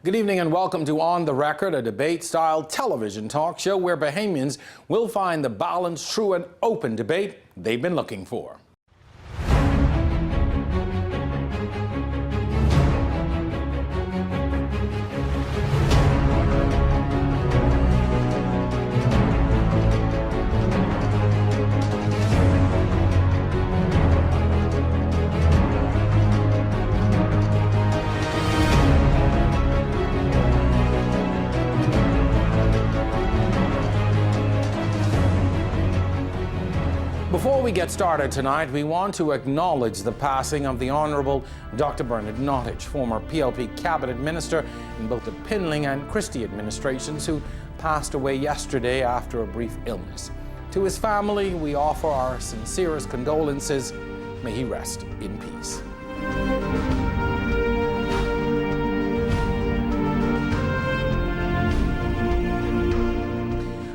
Good evening and welcome to On the Record, a debate-style television talk show where Bahamians will find the balanced, true and open debate they've been looking for. Before we get started tonight, we want to acknowledge the passing of the Honourable Dr. Bernard Nottage, former PLP Cabinet Minister in both the Pinling and Christie administrations, who passed away yesterday after a brief illness. To his family, we offer our sincerest condolences. May he rest in peace.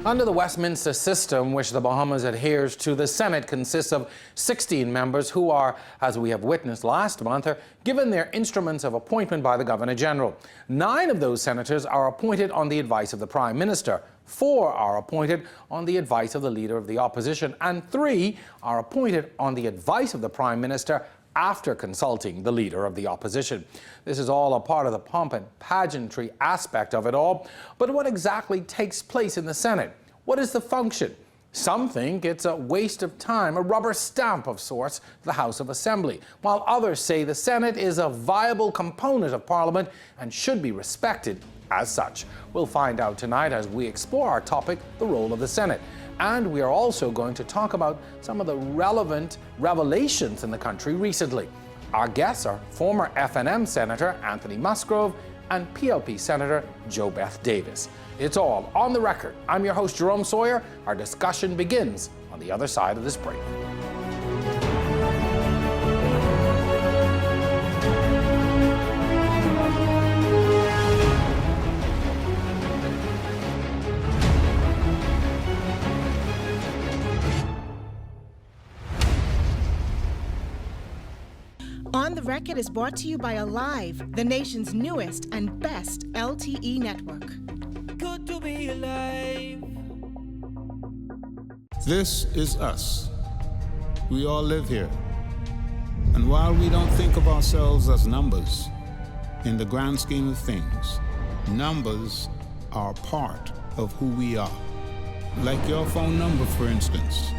Under the Westminster system, which the Bahamas adheres to, the Senate consists of 16 members who are, as we have witnessed last month, are given their instruments of appointment by the Governor-General. 9 of those senators are appointed on the advice of the Prime Minister. 4 are appointed on the advice of the Leader of the Opposition, and 3 are appointed on the advice of the Prime Minister after consulting the Leader of the Opposition. This is all a part of the pomp and pageantry aspect of it all. But what exactly takes place in the Senate? What is the function? Some think it's a waste of time, a rubber stamp of sorts to the House of Assembly, while others say the Senate is a viable component of Parliament and should be respected as such. We'll find out tonight as we explore our topic, the role of the Senate. And we are also going to talk about some of the relevant revelations in the country recently. Our guests are former FNM Senator Anthony Musgrove and PLP Senator Jo Beth Davis. It's all on the record. I'm your host, Jerome Sawyer. Our discussion begins on the other side of this break. On the Record is brought to you by Alive, the nation's newest and best LTE network. Good to be alive. This is us. We all live here. And while we don't think of ourselves as numbers, in the grand scheme of things, numbers are part of who we are. Like your phone number, for instance.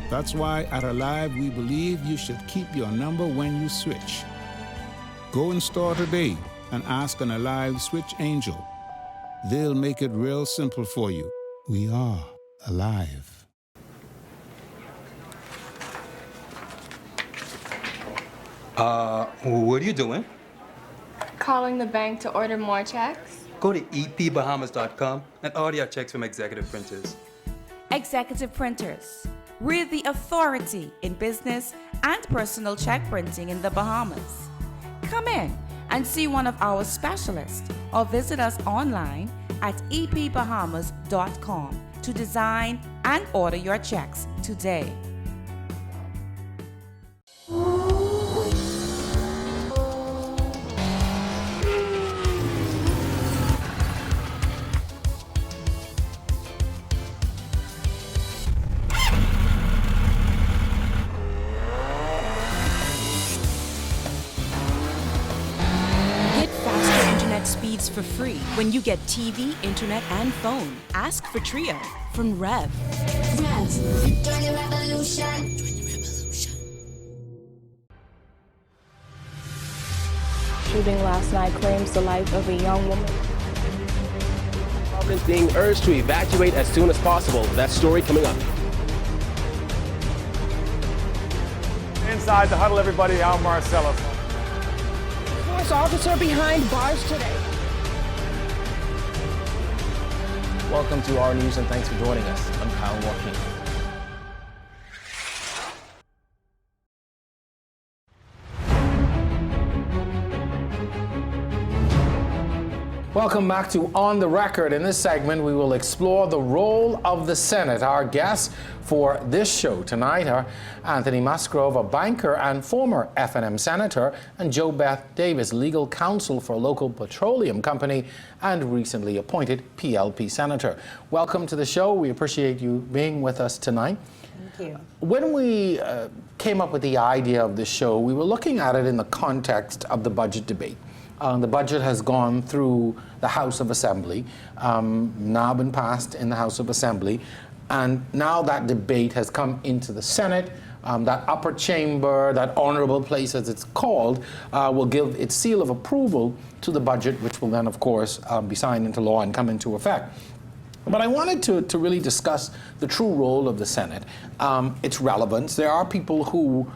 That's why at Alive we believe you should keep your number when you switch. Go in store today and ask an Alive switch angel. They'll make it real simple for you. We are alive. What are you doing? Calling the bank to order more checks. Go to epbahamas.com and order your checks from Executive Printers. Executive Printers. We're the authority in business and personal check printing in the Bahamas. Come in and see one of our specialists or visit us online at epbahamas.com to design and order your checks today. Speeds for free when you get TV, internet, and phone. Ask for Trio from Rev. Join the revolution. Shooting last night claims the life of a young woman. Providence being urged to evacuate as soon as possible. That story coming up. Inside the huddle, everybody, Al Marcellus. Police officer behind bars today. Welcome to our news and thanks for joining us. I'm Kyle Joaquin. Welcome back to On the Record. In this segment, we will explore the role of the Senate. Our guests for this show tonight are Anthony Musgrove, a banker and former F&M senator, and Jo Beth Davis, legal counsel for a local petroleum company and recently appointed PLP senator. Welcome to the show. We appreciate you being with us tonight. Thank you. When we came up with the idea of this show, we were looking at it in the context of the budget debate. The budget has gone through the House of Assembly, now been passed in the House of Assembly, and now that debate has come into the Senate. That upper chamber, that honorable place as it's called, will give its seal of approval to the budget, which will then, of course, be signed into law and come into effect. But I wanted to really discuss the true role of the Senate, its relevance. There are people who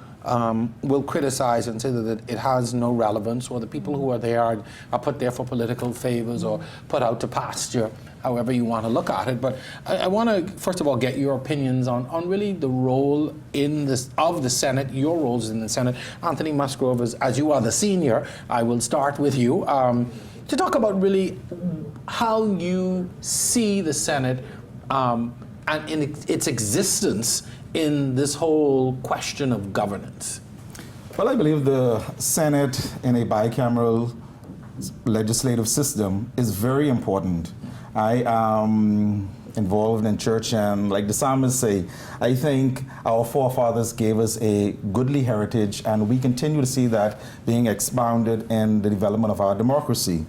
will criticize and say that it has no relevance, or the people who are there are put there for political favors or put out to pasture, however you want to look at it. But I want to, first of all, get your opinions on really the role of the Senate, your roles in the Senate. Anthony Musgrove, as you are the senior, I will start with you to talk about really how you see the Senate and in its existence in this whole question of governance. Well, I believe the Senate in a bicameral legislative system is very important. I am involved in church, and like the psalmists say, I think our forefathers gave us a goodly heritage, and we continue to see that being expounded in the development of our democracy.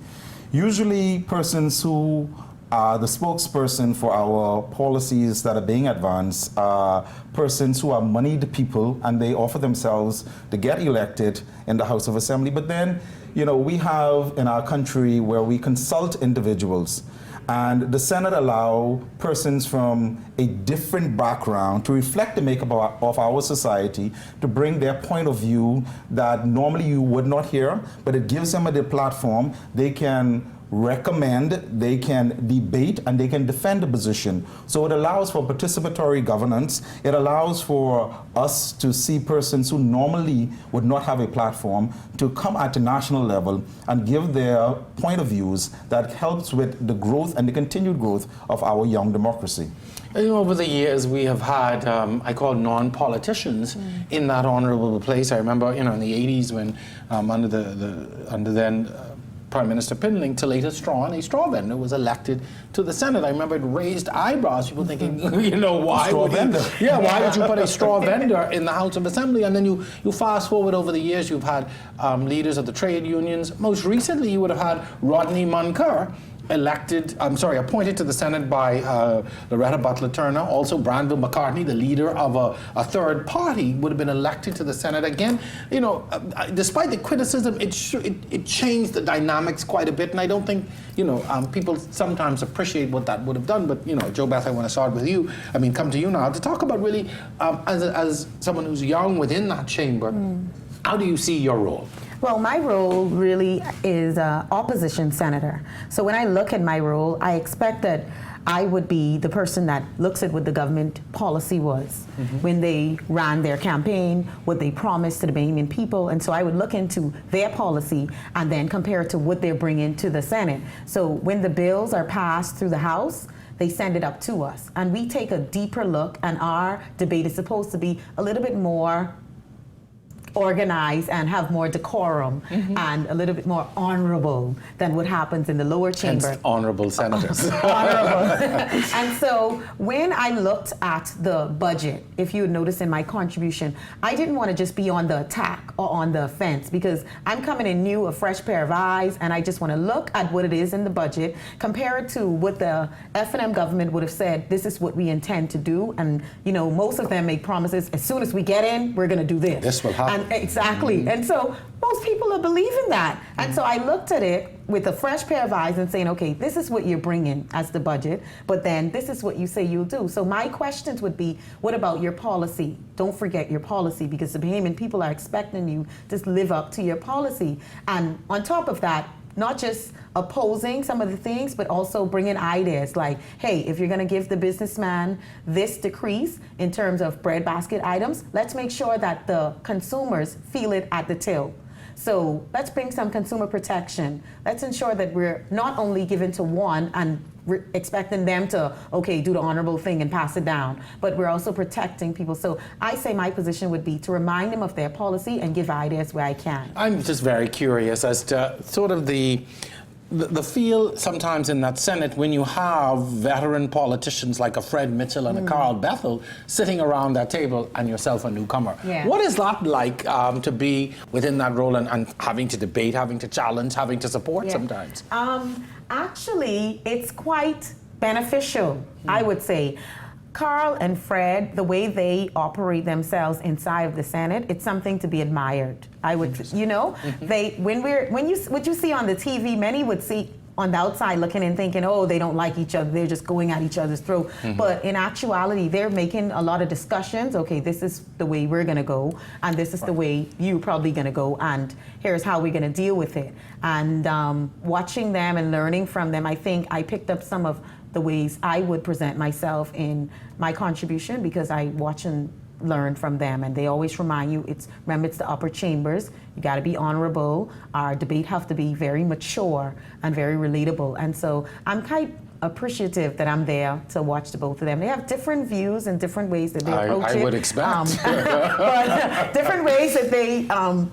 Usually persons who the spokesperson for our policies that are being advanced are persons who are moneyed people, and they offer themselves to get elected in the House of Assembly. But then, you know, we have in our country where we consult individuals, and the Senate allow persons from a different background to reflect the makeup of our society, to bring their point of view that normally you would not hear, but it gives them a platform. They can recommend, they can debate, and they can defend a position. So it allows for participatory governance. It allows for us to see persons who normally would not have a platform to come at the national level and give their point of views that helps with the growth and the continued growth of our young democracy. You know, over the years, we have had, I call non-politicians in that honorable place. I remember, you know, in the 80s when under then Prime Minister Pinling, Talita Strawn, a straw vendor, was elected to the Senate. I remember it raised eyebrows, people thinking, you know, why would why would you put a straw vendor in the House of Assembly? And then you fast forward over the years, you've had leaders of the trade unions. Most recently, you would have had Rodney Munker, appointed to the Senate by Loretta Butler Turner. Also, Branville McCartney, the leader of a third party, would have been elected to the Senate again. You know, despite the criticism, it changed the dynamics quite a bit, and I don't think, you know, people sometimes appreciate what that would have done. But, you know, Jo Beth, I want to start with you. I mean, come to you now to talk about really, as someone who's young within that chamber, how do you see your role? Well, my role really is opposition senator. So when I look at my role, I expect that I would be the person that looks at what the government policy was when they ran their campaign, what they promised to the Bahamian people. And so I would look into their policy and then compare it to what they're bringing to the Senate. So when the bills are passed through the House, they send it up to us. And we take a deeper look, and our debate is supposed to be a little bit more organized and have more decorum and a little bit more honorable than what happens in the lower chamber. Hence, honorable senators. Honorable. And so when I looked at the budget, if you would notice in my contribution, I didn't want to just be on the attack or on the offense, because I'm coming in new, a fresh pair of eyes, and I just want to look at what it is in the budget, compare it to what the F&M government would have said, this is what we intend to do. And, you know, most of them make promises, as soon as we get in, we're going to do this. This will happen. Exactly. And so most people are believing that. And so I looked at it with a fresh pair of eyes and saying, okay, this is what you're bringing as the budget, but then this is what you say you'll do. So my questions would be, what about your policy? Don't forget your policy, because the Bahamian people are expecting you to live up to your policy. And on top of that, not just opposing some of the things, but also bringing ideas like, hey, if you're going to give the businessman this decrease in terms of breadbasket items, let's make sure that the consumers feel it at the till. So let's bring some consumer protection. Let's ensure that we're not only giving to one and expecting them to, okay, do the honorable thing and pass it down, but we're also protecting people. So I say my position would be to remind them of their policy and give ideas where I can. I'm just very curious as to sort of the feel sometimes in that Senate when you have veteran politicians like a Fred Mitchell and a Carl Bethel sitting around that table and yourself a newcomer. Yeah. What is that like to be within that role and having to debate, having to challenge, having to support sometimes? Actually, it's quite beneficial, I would say. Carl and Fred, the way they operate themselves inside of the Senate, it's something to be admired. I would, you know, what you see on the TV, many would see on the outside looking and thinking, oh, they don't like each other, they're just going at each other's throat. But in actuality, they're making a lot of discussions. Okay, this is the way we're gonna go, and this is the way you're probably gonna go, and here's how we're gonna deal with it. And watching them and learning from them, I think I picked up some of the ways I would present myself in my contribution because I watch and learn from them, and they always remind you, remember it's the upper chambers, you got to be honorable, our debate have to be very mature and very relatable, and so I'm quite appreciative that I'm there to watch the both of them. They have different views and different ways that they approach it. I would expect. But different ways that they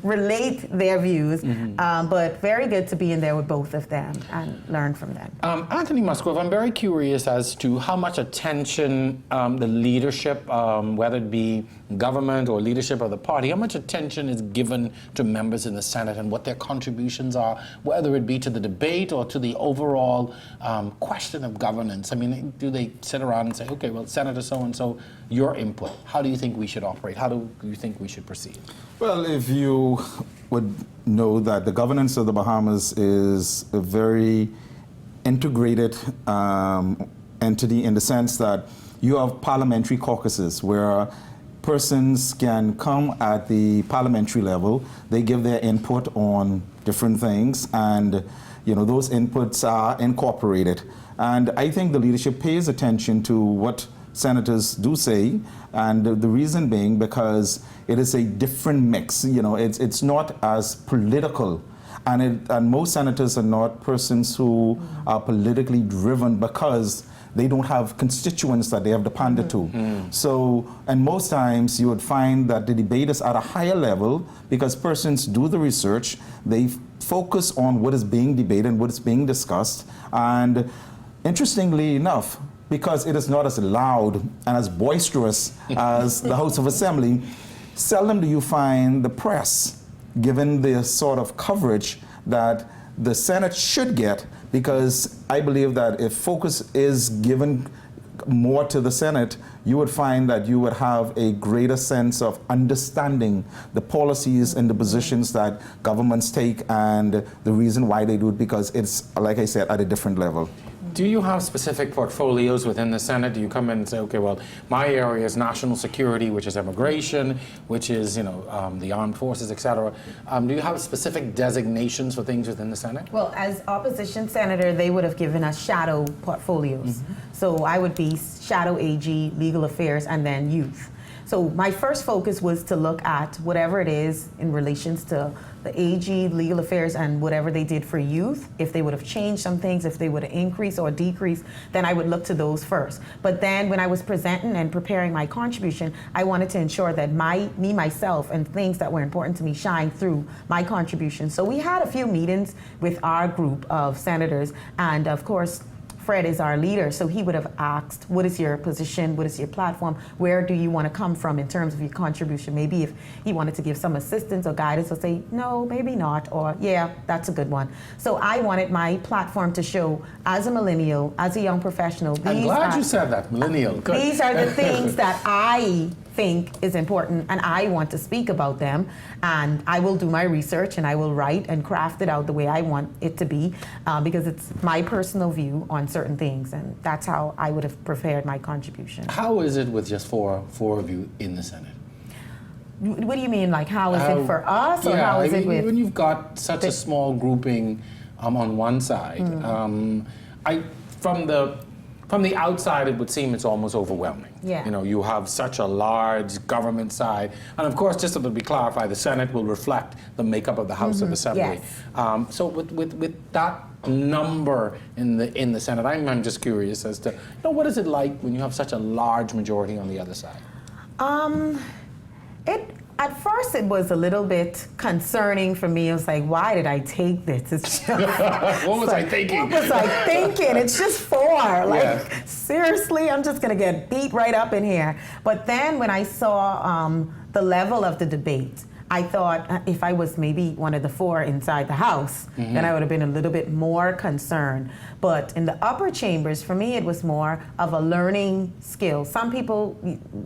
relate their views, but very good to be in there with both of them and learn from them. Anthony Musgrove, I'm very curious as to how much attention the leadership, whether it be government or leadership of the party, how much attention is given to members in the Senate and what their contributions are, whether it be to the debate or to the overall question of governance. I mean, do they sit around and say, okay, well, Senator so-and-so, your input, how do you think we should operate? How do you think we should proceed? Well, if you would know that the governance of the Bahamas is a very integrated entity in the sense that you have parliamentary caucuses where persons can come at the parliamentary level, they give their input on different things, and those inputs are incorporated. And I think the leadership pays attention to what senators do say, and the reason being because it is a different mix. It's not as political, and most senators are not persons who are politically driven because they don't have constituents that they have to pander to. So, and most times you would find that the debate is at a higher level because persons do the research, they focus on what is being debated and what is being discussed. And interestingly enough, because it is not as loud and as boisterous as the House of Assembly, seldom do you find the press given the sort of coverage that the Senate should get, because I believe that if focus is given more to the Senate, you would find that you would have a greater sense of understanding the policies and the positions that governments take and the reason why they do it, because it's, like I said, at a different level. Do you have specific portfolios within the Senate? Do you come in and say, okay, well, my area is national security, which is immigration, which is, the armed forces, et cetera. Do you have specific designations for things within the Senate? Well, as opposition senator, they would have given us shadow portfolios. So I would be shadow AG, legal affairs, and then youth. So my first focus was to look at whatever it is in relations to the AG, legal affairs, and whatever they did for youth. If they would have changed some things, if they would have increased or decreased, then I would look to those first. But then when I was presenting and preparing my contribution, I wanted to ensure that myself, and things that were important to me shine through my contribution. So we had a few meetings with our group of senators, and of course, Fred is our leader, so he would have asked, what is your position, what is your platform, where do you want to come from in terms of your contribution? Maybe if he wanted to give some assistance or guidance, or say, no, maybe not, or yeah, that's a good one. So I wanted my platform to show, as a millennial, as a young professional. I'm glad you said that, millennial. Good. These are the things that I think is important, and I want to speak about them, and I will do my research and I will write and craft it out the way I want it to be, because it's my personal view on certain things, and that's how I would have prepared my contribution. How is it with just four of you in the Senate? What do you mean, like how is it for us, or how is it with? When you've got such a small grouping on one side, from the from the outside, it would seem it's almost overwhelming. Yeah. You know, you have such a large government side. And of course, just so that we clarify, the Senate will reflect the makeup of the House of Assembly. Yes. So with that number in the Senate, I'm just curious as to, what is it like when you have such a large majority on the other side? At first, it was a little bit concerning for me. It was like, why did I take this? It's just, what was I thinking? What was I thinking? It's just 4. Like, seriously, I'm just going to get beat right up in here. But then when I saw the level of the debate, I thought if I was maybe one of the 4 inside the House, then I would have been a little bit more concerned. But in the upper chambers, for me, it was more of a learning skill. Some people,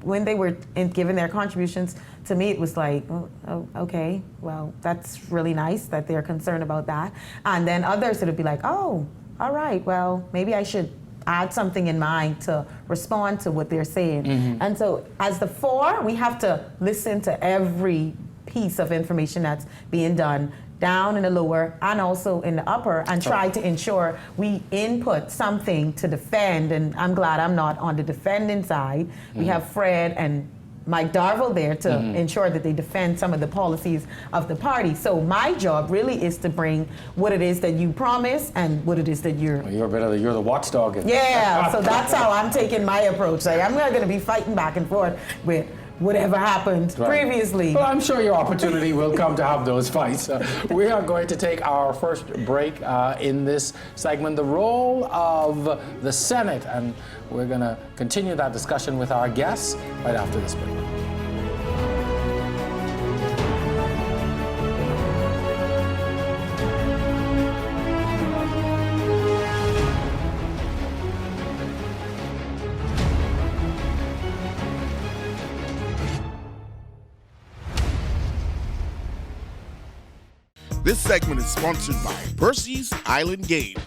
when they were giving their contributions, to me, it was like, oh, okay, well, that's really nice that they're concerned about that. And then others, it would be like, oh, all right, well, maybe I should add something in mind to respond to what they're saying. And so as the 4, we have to listen to every piece of information that's being done down in the lower and also in the upper, and try to ensure we input something to defend. And I'm glad I'm not on the defending side. We have Fred and Mike Darville there to ensure that they defend some of the policies of the party. So my job really is to bring what it is that you promise and what it is that you're... Well, you're the watchdog. Yeah, so that's how I'm taking my approach. Like, I'm not going to be fighting back and forth with whatever happened previously. Well, I'm sure your opportunity will come to have those fights. We are going to take our first break in this segment, the role of the Senate, and we're going to continue that discussion with our guests right after this break. This segment is sponsored by Percy's Island Game.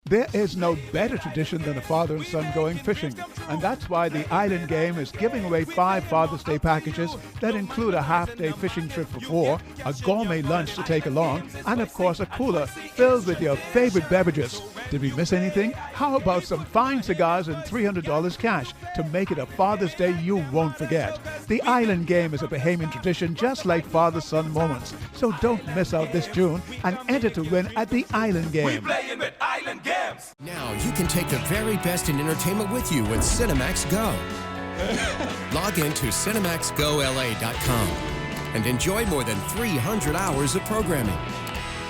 There is no better tradition than a father and son going fishing, and that's why the Island Game is giving away 5 Father's Day packages that include a half-day fishing trip for 4, a gourmet lunch to take along, and of course a cooler filled with your favorite beverages. Did we miss anything? How about some fine cigars and $300 cash to make it a Father's Day you won't forget? The Island Game is a Bahamian tradition just like father-son moments, so don't miss out this June and enter to win at the Island Game. Playing with Island Games. Now you can take the very best in entertainment with you with Cinemax Go. Log in to CinemaxGoLA.com and enjoy more than 300 hours of programming.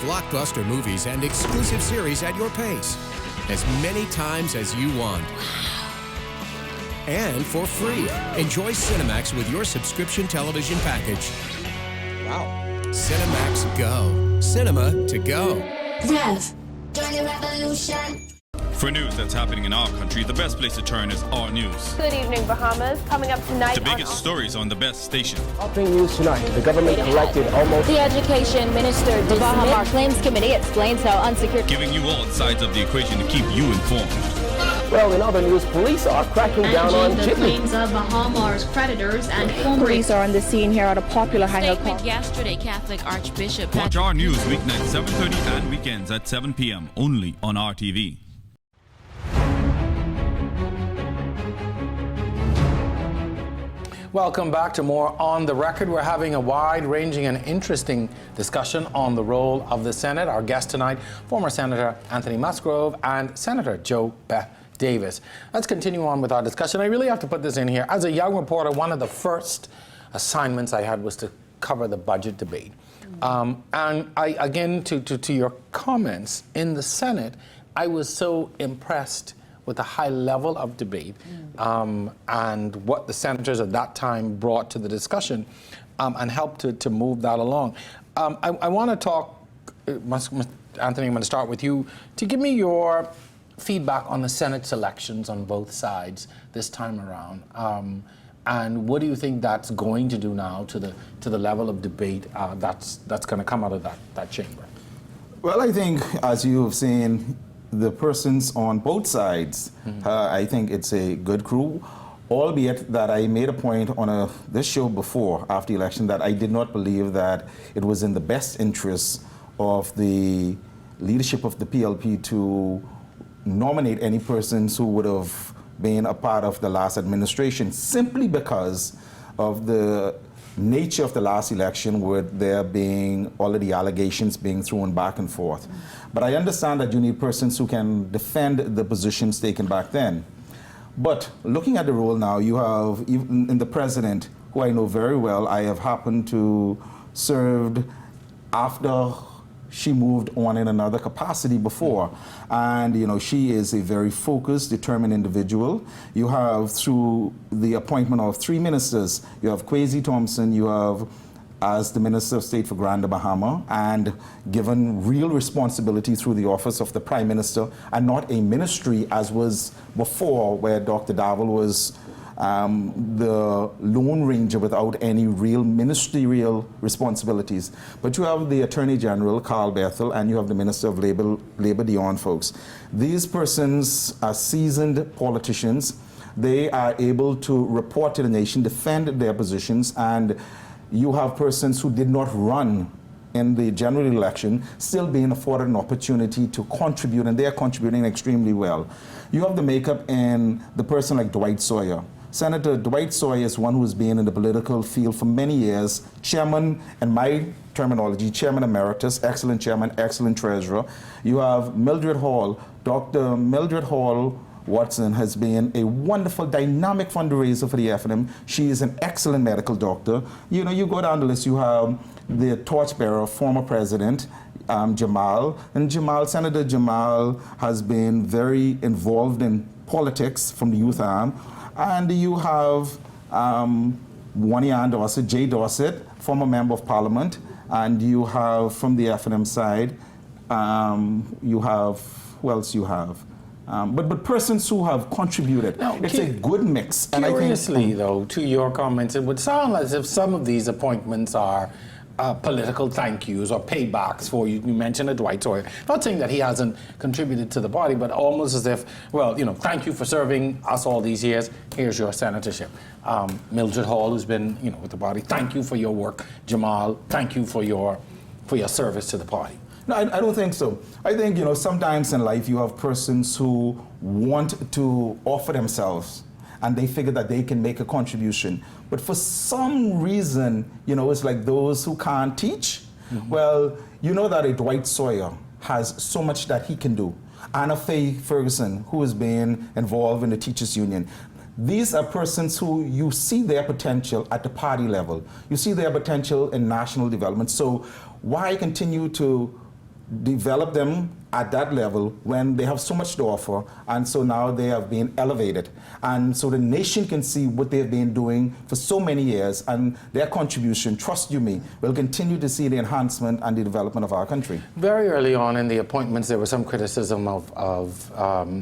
Blockbuster movies and exclusive series at your pace, as many times as you want. And for free, enjoy Cinemax with your subscription television package. Wow. Cinemax Go. Cinema to go. Rev, join the revolution. For news that's happening in our country, the best place to turn is Our News. Good evening, Bahamas. Coming up tonight. The biggest stories on the best station. Topping news tonight. The government collected almost... The Education Minister, the Bahamas Claims Committee explains how unsecured... Giving you all sides of the equation to keep you informed. Well, in other news, police are cracking down on the claims of Bahamas creditors and former... Police are on the scene here at a popular hangout park. Yesterday, Catholic Archbishop... Watch Our News weeknights 7:30 and weekends at 7 p.m. only on RTV. Welcome back to more On the Record. We're having a wide-ranging and interesting discussion on the role of the Senate. Our guest tonight, former Senator Anthony Musgrove and Senator Jo Beth Davis. Let's continue on with our discussion. I really have to put this in here. As a young reporter, one of the first assignments I had was to cover the budget debate. And I, again, to your comments, in the Senate, I was so impressed with the high level of debate and what the senators at that time brought to the discussion and helped to move that along. I want to talk, Anthony, I'm going to start with you, to give me your feedback on the Senate selections on both sides this time around. And what do you think that's going to do now to the level of debate that's going to come out of that chamber? Well, I think, as you've seen, the persons on both sides, I think it's a good crew, albeit that I made a point on this show before, after the election, that I did not believe that it was in the best interest of the leadership of the PLP to nominate any persons who would have been a part of the last administration, simply because of the nature of the last election, with there being all of the allegations being thrown back and forth. But I understand that you need persons who can defend the positions taken back then. But looking at the role now, you have, even in the president, who I know very well, I have happened to served after she moved on in another capacity before. And, you know, she is a very focused, determined individual. You have, through the appointment of 3 ministers, you have Kwesi Thompson, you have as the Minister of State for Grand Bahama, and given real responsibility through the office of the Prime Minister, and not a ministry as was before, where Dr. Darvel was the Lone Ranger without any real ministerial responsibilities. But you have the Attorney General, Carl Bethel, and you have the Minister of Labor Dion Folks. These persons are seasoned politicians. They are able to report to the nation, defend their positions, and you have persons who did not run in the general election still being afforded an opportunity to contribute, and they are contributing extremely well. You have the makeup in the person like Dwight Sawyer. Senator Dwight Sawyer is one who has been in the political field for many years, chairman, in my terminology, chairman emeritus, excellent chairman, excellent treasurer. You have Mildred Hall. Dr. Mildred Hall Watson has been a wonderful, dynamic fundraiser for the FNM. She is an excellent medical doctor. You know, you go down the list, you have the torchbearer, former president, Jamal. And Jamal, Senator Jamal, has been very involved in politics from the youth arm. And you have Wanian Dorset, Jay Dorset, former member of parliament. And you have, from the FNM side, you have, who else you have? But persons who have contributed. Now, it's a good mix. Curiously, though, to your comments, it would sound as if some of these appointments are political thank yous or paybacks for you. You mentioned a Dwight Sawyer. Not saying that he hasn't contributed to the body, but almost as if, well, you know, thank you for serving us all these years. Here's your senatorship. Mildred Hall, who's been, you know, with the body. Thank you for your work. Jamal, thank you for your service to the party. No, I don't think so. I think, you know, sometimes in life you have persons who want to offer themselves and they figure that they can make a contribution. But for some reason, you know, it's like those who can't teach. Mm-hmm. Well, you know that a Dwight Sawyer has so much that he can do. Anna Faye Ferguson, who has been involved in the teachers union. These are persons who you see their potential at the party level. You see their potential in national development. So why continue to develop them at that level when they have so much to offer, and so now they have been elevated, and so the nation can see what they've been doing for so many years, and their contribution, trust you me, will continue to see the enhancement and the development of our country. Very early on in the appointments, there was some criticism of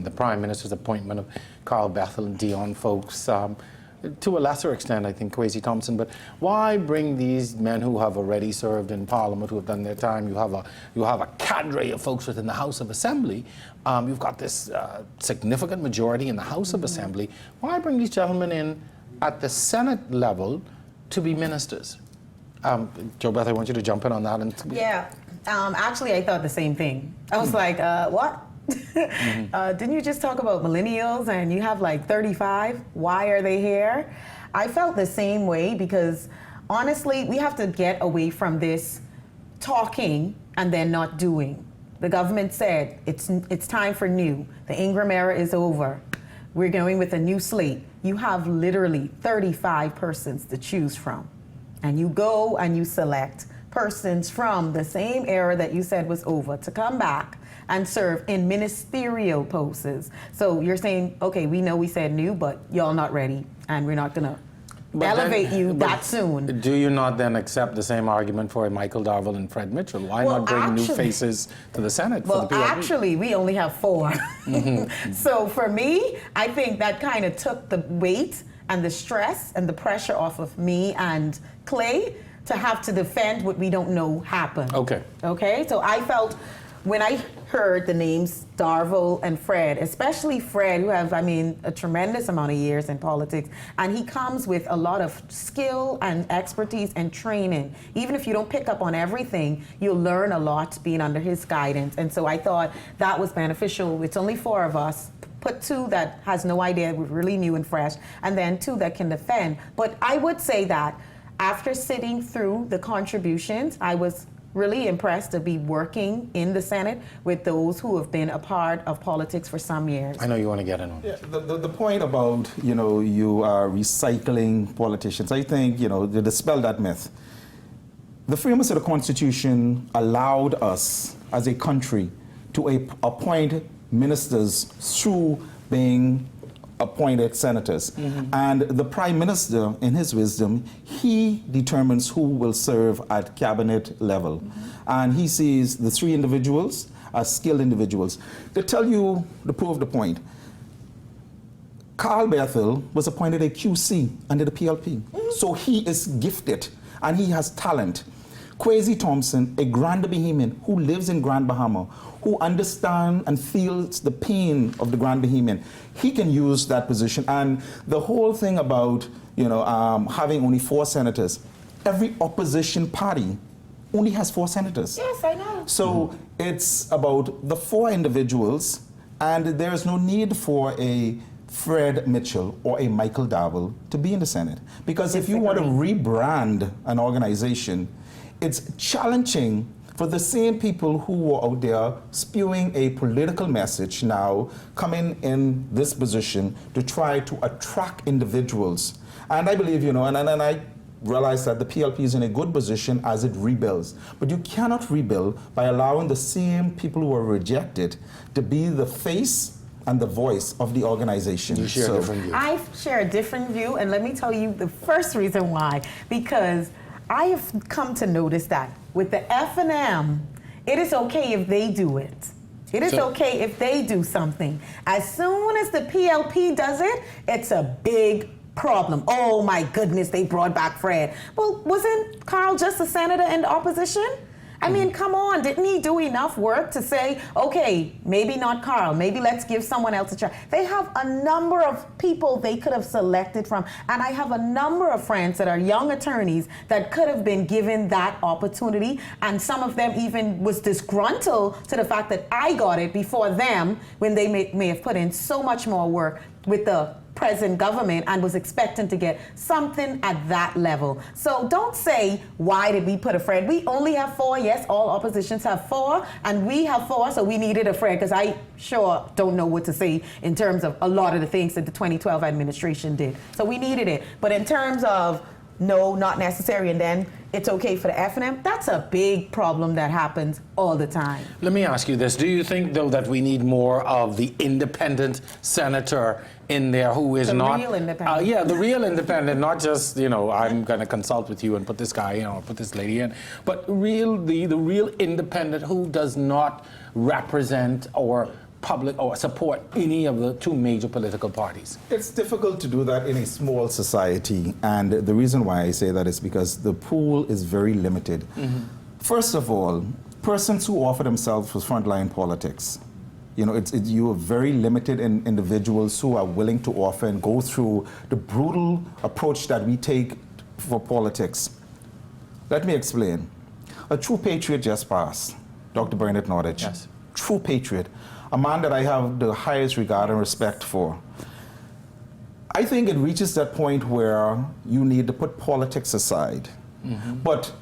the Prime Minister's appointment of Carl Bethel and Dion Folks. To a lesser extent, I think, Kwesi Thompson. But why bring these men who have already served in Parliament, who have done their time? You have a cadre of folks within the House of Assembly. You've got this significant majority in the House of Assembly. Why bring these gentlemen in at the Senate level to be ministers? Jo Beth, I want you to jump in on that. Yeah, actually, I thought the same thing. I was like, what? Mm-hmm. Didn't you just talk about millennials and you have like 35? Why are they here? I felt the same way because honestly, we have to get away from this talking and then not doing. The government said it's time for new. The Ingram era is over. We're going with a new slate. You have literally 35 persons to choose from. And you go and you select persons from the same era that you said was over to come back and serve in ministerial posts. So you're saying, okay, we know we said new, but y'all not ready, and we're not gonna elevate you that soon. Do you not then accept the same argument for Michael Darvel and Fred Mitchell? Why not bring new faces to the Senate for the PLP? Well, actually, we only have 4. Mm-hmm. So for me, I think that kind of took the weight and the stress and the pressure off of me and Clay to have to defend what we don't know happened. Okay. Okay, so I felt when I heard the names Darville and Fred, especially Fred, who have, a tremendous amount of years in politics, and he comes with a lot of skill and expertise and training. Even if you don't pick up on everything, you'll learn a lot being under his guidance. And so I thought that was beneficial. It's only 4 of us. Put 2 that has no idea, really new and fresh, and then 2 that can defend. But I would say that after sitting through the contributions, I was really impressed to be working in the Senate with those who have been a part of politics for some years. I know you want to get in on it. Yeah, the point about, you are recycling politicians, I think, to dispel that myth. The framers of the Constitution allowed us as a country to appoint ministers through being appointed senators. And the Prime Minister, in his wisdom, he determines who will serve at cabinet level. And he sees the 3 individuals as skilled individuals. To prove the point, Carl Bethel was appointed a QC under the PLP. So he is gifted and he has talent. Kwesi Thompson, a Grand Bahamian who lives in Grand Bahama, who understands and feels the pain of the Grand Bahamian, he can use that position. And the whole thing about having only 4 senators, every opposition party only has 4 senators. Yes, I know. So it's about the 4 individuals, and there is no need for a Fred Mitchell or a Michael Darville to be in the Senate. Because if you want to rebrand an organization, it's challenging for the same people who were out there spewing a political message now coming in this position to try to attract individuals. And I believe, and I realize that the PLP is in a good position as it rebuilds. But you cannot rebuild by allowing the same people who are rejected to be the face and the voice of the organization. You share a different view. I share a different view, and let me tell you the first reason why. Because I have come to notice that with the F&M, it is okay if they do it. It is okay if they do something. As soon as the PLP does it, it's a big problem. Oh my goodness, they brought back Fred. Well, wasn't Carl just a senator in the opposition? I mean, come on, didn't he do enough work to say, okay, maybe not Carl, maybe let's give someone else a try? They have a number of people they could have selected from, and I have a number of friends that are young attorneys that could have been given that opportunity, and some of them even was disgruntled to the fact that I got it before them when they may have put in so much more work with the present government and was expecting to get something at that level. So don't say, why did we put a Fred? We only have 4. Yes, all oppositions have 4, and we have 4, so we needed a Fred, because I sure don't know what to say in terms of a lot of the things that the 2012 administration did. So we needed it. But in terms of no, not necessary, and then it's okay for the F&M, that's a big problem that happens all the time. Let me ask you this. Do you think, though, that we need more of the independent senator in there who is not... The real independent. Yeah, the real independent, not just, I'm going to consult with you and put this guy, put this lady in, but the real independent who does not represent or public or support any of the 2 major political parties? It's difficult to do that in a small society, and the reason why I say that is because the pool is very limited. First of all, persons who offer themselves for frontline politics, you are very limited in individuals who are willing to offer and go through the brutal approach that we take for politics. Let me explain. A true patriot just passed, Dr. Bernard Nordich. Yes. True patriot. A man that I have the highest regard and respect for. I think it reaches that point where you need to put politics aside. But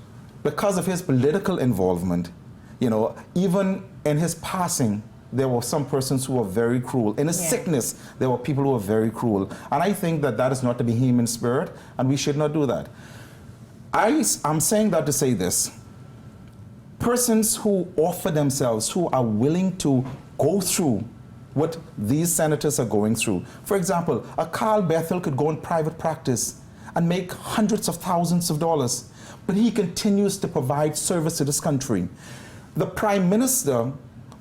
because of his political involvement, even in his passing, there were some persons who were very cruel. In his sickness, there were people who were very cruel. And I think that that is not the Bahamian spirit, and we should not do that. I'm saying that to say this. Persons who offer themselves, who are willing to go through what these senators are going through. For example, a Carl Bethel could go in private practice and make hundreds of thousands of dollars, but he continues to provide service to this country. The Prime Minister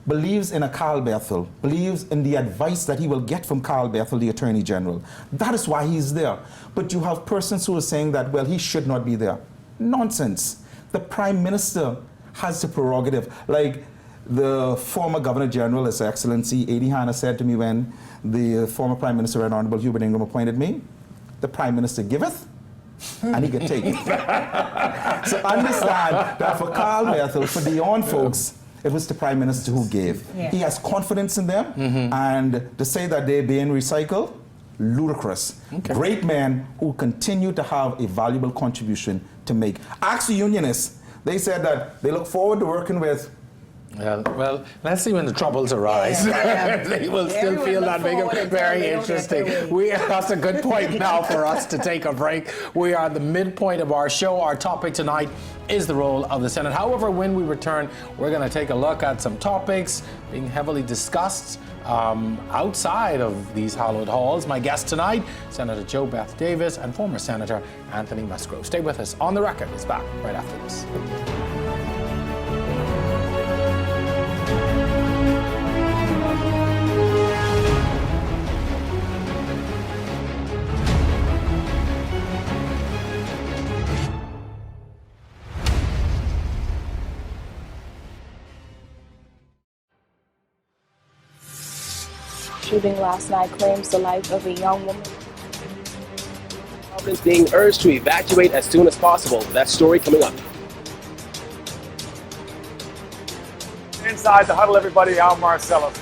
believes in a Carl Bethel, believes in the advice that he will get from Carl Bethel, the Attorney General. That is why he's there. But you have persons who are saying that, well, he should not be there. Nonsense. The Prime Minister has the prerogative. Like, The former Governor General, His Excellency A.D. Hanna, said to me when the former Prime Minister, Right Honorable Hubert Ingram, appointed me, the Prime Minister giveth, and he can take it. So understand that for Carl Bethel, for the young folks, it was the Prime Minister who gave. Yeah. He has confidence in them, and to say that they're being recycled, ludicrous. Okay. Great men who continue to have a valuable contribution to make. Ask the unionists. They said that they look forward to working with. Well, let's see when the troubles arise. They will still feel that big. Very interesting. That's a good point now for us to take a break. We are at the midpoint of our show. Our topic tonight is the role of the Senate. However, when we return, we're going to take a look at some topics being heavily discussed outside of these hallowed halls. My guest tonight, Senator Jo Beth Davis and former Senator Anthony Musgrove. Stay with us. On the Record is back right after this. Shooting last night claims the life of a young woman. Being urged to evacuate as soon as possible. That story coming up. Inside the huddle, everybody, I'm Marcelo.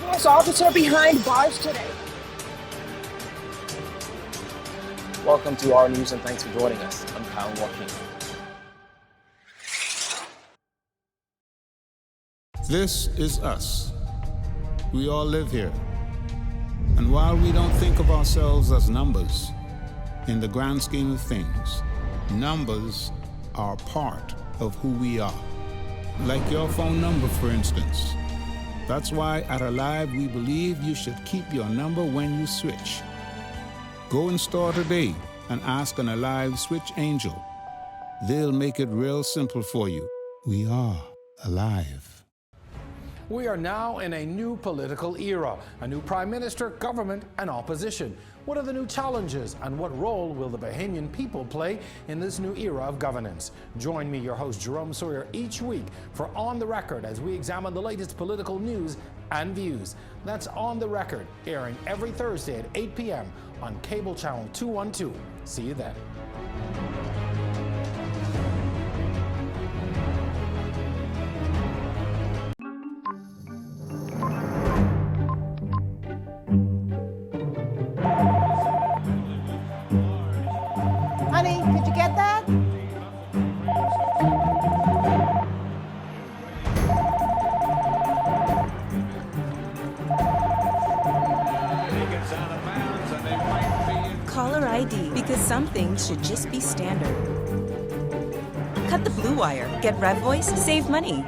U.S. officer behind bars today. Welcome to our news and thanks for joining us. I'm Kyle Joaquin. This is us. We all live here. And while we don't think of ourselves as numbers, in the grand scheme of things, numbers are part of who we are. Like your phone number, for instance. That's why at Alive we believe you should keep your number when you switch. Go in store today and ask an Alive switch angel. They'll make it real simple for you. We are alive. We are now in a new political era, a new prime minister, government, and opposition. What are the new challenges, and what role will the Bahamian people play in this new era of governance? Join me, your host Jerome Sawyer, each week for On the Record as we examine the latest political news and views. That's On the Record, airing every Thursday at 8 p.m. on cable channel 212. See you then. Honey, did you get that? Caller ID, because some things should just be standard. Cut the blue wire. Get Rev Voice, save money.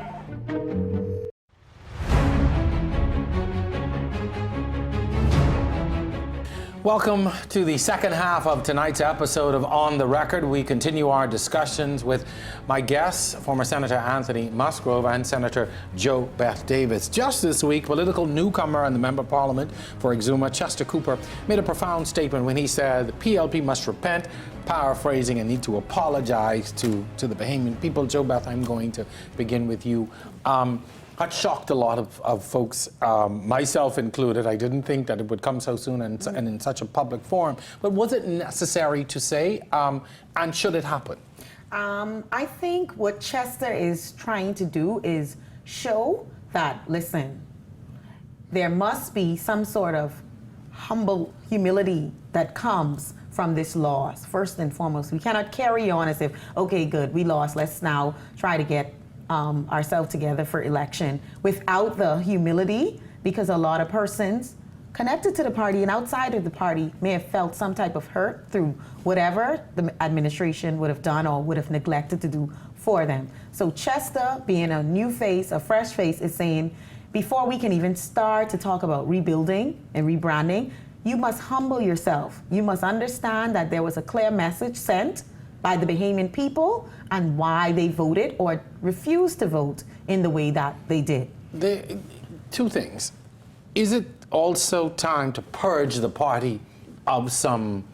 Welcome to the second half of tonight's episode of On the Record. We continue our discussions with my guests, former Senator Anthony Musgrove and Senator Jo Beth Davis. Just this week, political newcomer and the Member of Parliament for Exuma, Chester Cooper, made a profound statement when he said the PLP must repent, paraphrasing, and need to apologize to the Bahamian people. Jo Beth, I'm going to begin with you. That shocked a lot of folks, myself included. I didn't think that it would come so soon and in such a public forum. But was it necessary to say, and should it happen? I think what Chester is trying to do is show that, listen, there must be some sort of humble humility that comes from this loss. First and foremost, we cannot carry on as if, okay, good, we lost, let's now try to get ourselves together for election without the humility, because a lot of persons connected to the party and outside of the party may have felt some type of hurt through whatever the administration would have done or would have neglected to do for them. So Chester, being a new face, a fresh face, is saying, before we can even start to talk about rebuilding and rebranding, you must humble yourself. You must understand that there was a clear message sent by the Bahamian people and why they voted or refused to vote in the way that they did. Two things. Is it also time to purge the party of some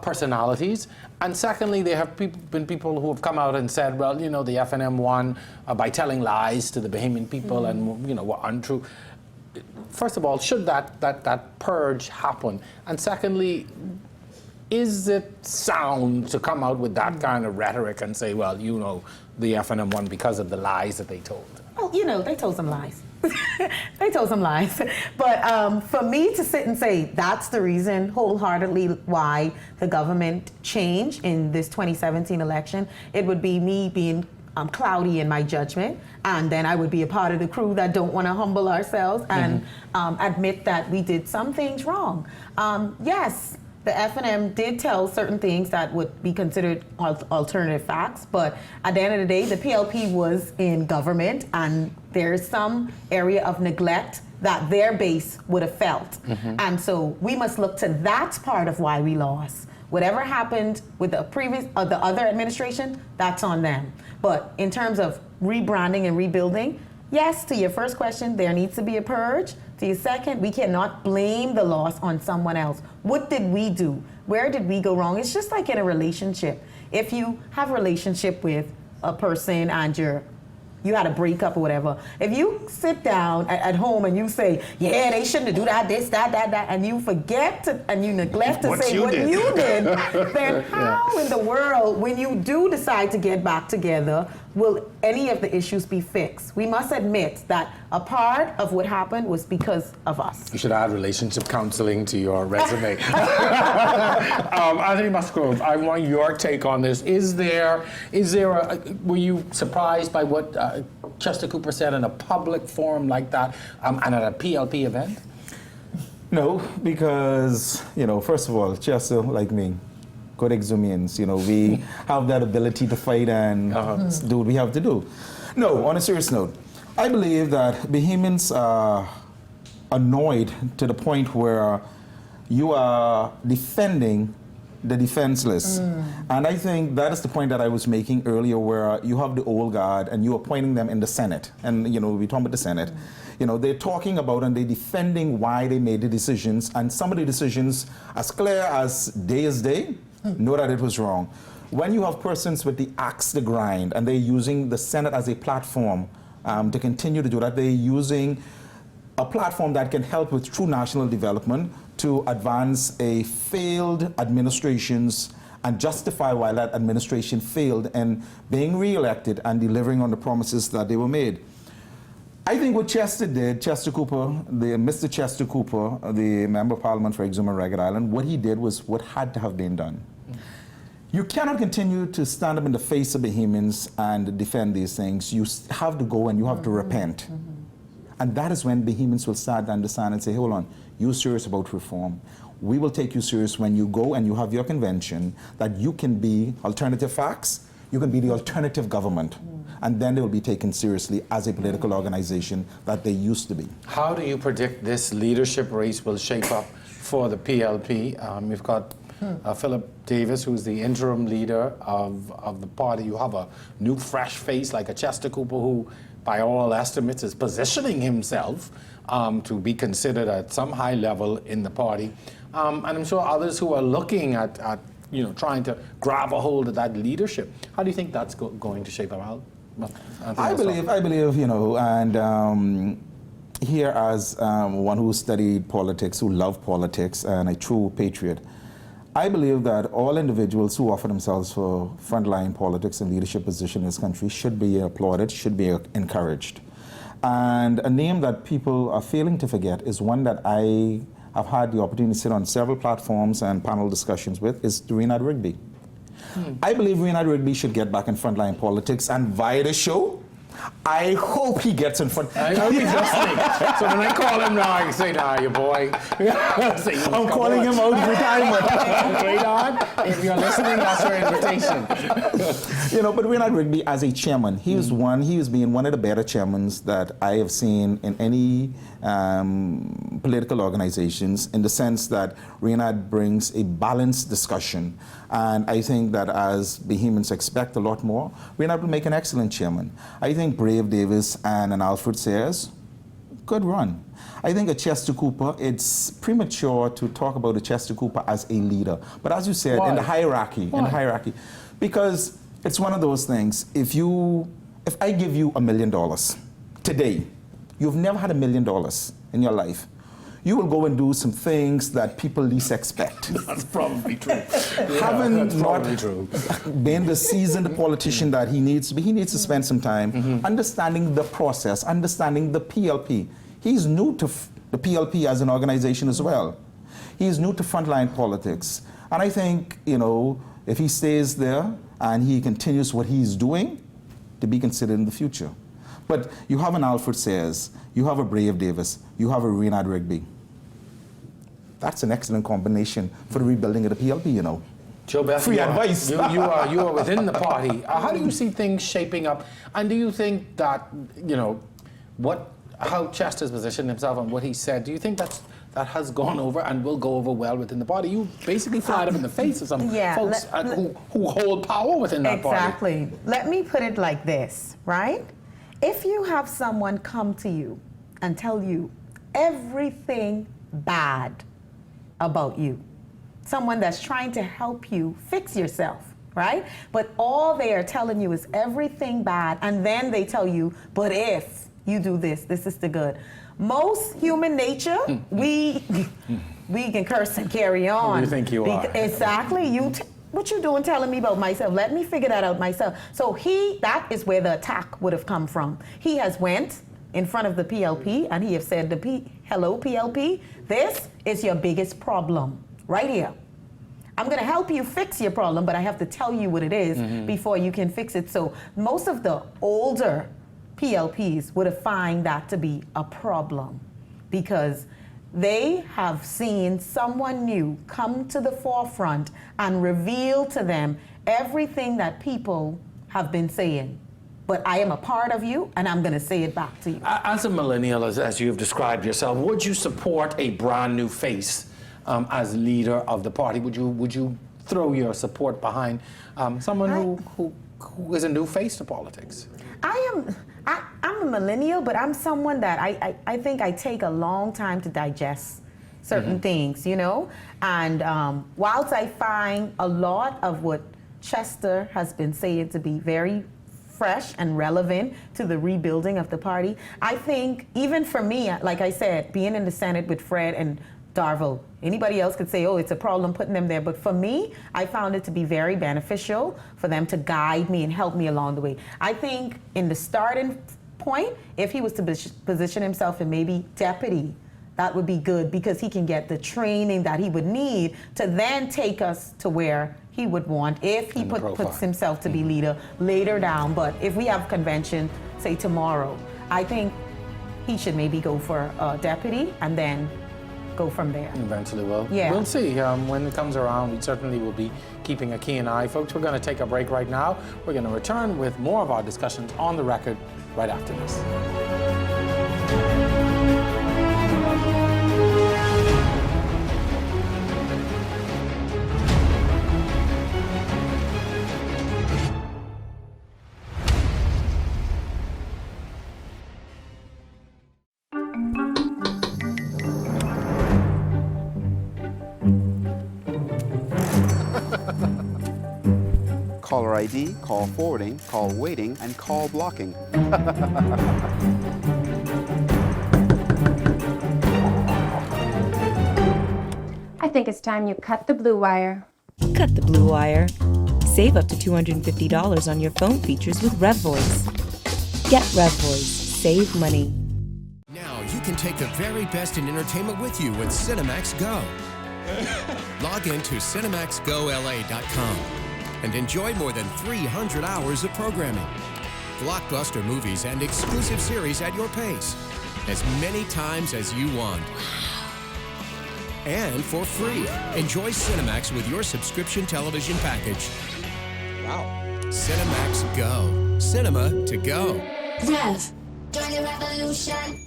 personalities? And secondly, there have been people who have come out and said, well, you know, the FNM won by telling lies to the Bahamian people and, you know, were untrue. First of all, should that purge happen? And secondly, is it sound to come out with that kind of rhetoric and say, well, you know, the FNM won because of the lies that they told? Well, you know, they told some lies. They told some lies. But for me to sit and say that's the reason wholeheartedly why the government changed in this 2017 election, it would be me being cloudy in my judgment, and then I would be a part of the crew that don't want to humble ourselves and admit that we did some things wrong. Yes, the FNM did tell certain things that would be considered alternative facts, but at the end of the day, the PLP was in government, and there's some area of neglect that their base would have felt. And so we must look to that part of why we lost. Whatever happened with the previous, the other administration, that's on them. But in terms of rebranding and rebuilding, yes, to your first question, there needs to be a purge. To your second, we cannot blame the loss on someone else. What did we do? Where did we go wrong? It's just like in a relationship. If you have a relationship with a person and you had a breakup or whatever, if you sit down at home and you say, yeah, they shouldn't have do that, this, that, and you forget to, and you neglect to say what you did, then how in the world, when you do decide to get back together, will any of the issues be fixed? We must admit that a part of what happened was because of us. You should add relationship counseling to your resume. Anthony Musgrove, I want your take on this. Were you surprised by what Chester Cooper said in a public forum like that and at a PLP event? No, because, you know, first of all, Chester, like me, good Exumians, you know, we have that ability to fight and do what we have to do. No, on a serious note, I believe that Bahamians are annoyed to the point where you are defending the defenseless. And I think that is the point that I was making earlier, where you have the old guard and you are appointing them in the Senate. And, you know, we're talking about the Senate. You know, they're talking about and they're defending why they made the decisions. And some of the decisions, as clear as day is day, know that it was wrong. When you have persons with the axe to grind and they're using the Senate as a platform to continue to do that, they're using a platform that can help with true national development to advance a failed administration's and justify why that administration failed and being re-elected and delivering on the promises that they were made. I think what Chester did, Chester Cooper, Mr. Chester Cooper, the Member of Parliament for Exum and Ragged Island, what he did was what had to have been done. You cannot continue to stand up in the face of Bahamians and defend these things. You have to go and you have to repent. And that is when Bahamians will start to understand and say, hold on, you're serious about reform. We will take you serious when you go and you have your convention, that you can be alternative facts, you can be the alternative government. And then they will be taken seriously as a political organization that they used to be. How do you predict this leadership race will shape up for the PLP? You've got Philip Davis, who's the interim leader of the party. You have a new, fresh face like a Chester Cooper, who, by all estimates, is positioning himself to be considered at some high level in the party. And I'm sure others who are looking at you know, trying to grab a hold of that leadership. How do you think that's going to shape up? I believe, you know, and here as one who studied politics, who loved politics, and a true patriot, I believe that all individuals who offer themselves for frontline politics and leadership position in this country should be applauded, should be encouraged. And a name that people are failing to forget is one that I have had the opportunity to sit on several platforms and panel discussions with, is Renard Rigby. I believe Renard Rigby should get back in frontline politics, and via the show, I hope he gets in front. I hope he's listening. So when I call him now, I can say, nah, your boy. I'm calling him out of retirement. Renard, if you're listening, that's your invitation. You know, but Renard Rigby as a chairman, he was being one of the better chairmen that I have seen in any political organizations, in the sense that Renard brings a balanced discussion. And I think that as Bahamians expect a lot more, Renard will make an excellent chairman. I think Brave Davis and an Alfred Sayers, good run. I think a Chester Cooper, it's premature to talk about a Chester Cooper as a leader. But as you said, in the hierarchy, because it's one of those things. If I give you $1 million today, you've never had $1 million in your life. You will go and do some things that people least expect. That's probably true. Having not been the seasoned politician that he needs to be, he needs to spend some time understanding the process, understanding the PLP. He's new to the PLP as an organization as well. He's new to frontline politics. And I think, if he stays there and he continues what he's doing, to be considered in the future. But you have an Alfred Sayers, you have a Brave Davis, you have a Renard Rigby. That's an excellent combination for the rebuilding of the PLP, Joe Beth, free advice. You are within the party. How do you see things shaping up? And do you think that, how Chester's positioned himself and what he said, do you think that has gone over and will go over well within the party? You basically flat him in the face of some folks who hold power within that party. Exactly. Let me put it like this, right? If you have someone come to you and tell you everything bad about you, someone that's trying to help you fix yourself, right? But all they are telling you is everything bad, and then they tell you, but if you do this, this is the good. Most human nature, we can curse and carry on. Who do you think you are? Exactly. What you doing telling me about myself? Let me figure that out myself. So that is where the attack would have come from. He has went in front of the PLP and he have said, hello PLP, this is your biggest problem right here. I'm going to help you fix your problem, but I have to tell you what it is before you can fix it. So most of the older PLPs would have found that to be a problem because they have seen someone new come to the forefront and reveal to them everything that people have been saying. But I am a part of you, and I'm going to say it back to you. As a millennial, as you've described yourself, would you support a brand new face as leader of the party? Would you throw your support behind someone who is a new face to politics? I'm a millennial, but I'm someone that I think I take a long time to digest certain things, And whilst I find a lot of what Chester has been saying to be very fresh and relevant to the rebuilding of the party, I think even for me, like I said, being in the Senate with Fred and Darville, anybody else could say, oh, it's a problem putting them there. But for me, I found it to be very beneficial for them to guide me and help me along the way. I think in the starting point, if he was to position himself in maybe deputy, that would be good because he can get the training that he would need to then take us to where he would want if he puts himself to be leader later down. But if we have convention, say tomorrow, I think he should maybe go for a deputy and then go from there. Eventually will. Yeah. We'll see. When it comes around, we certainly will be keeping a keen eye. Folks, we're going to take a break right now. We're going to return with more of our discussions on the record right after this. Caller ID, call forwarding, call waiting, and call blocking. I think it's time you cut the blue wire. Cut the blue wire. Save up to $250 on your phone features with RevVoice. Get RevVoice. Save money. Now you can take the very best in entertainment with you with Cinemax Go. Log in to CinemaxGoLA.com and enjoy more than 300 hours of programming. Blockbuster movies and exclusive series at your pace, as many times as you want. And for free, enjoy Cinemax with your subscription television package. Wow. Cinemax Go. Cinema to go. Rev, join the revolution.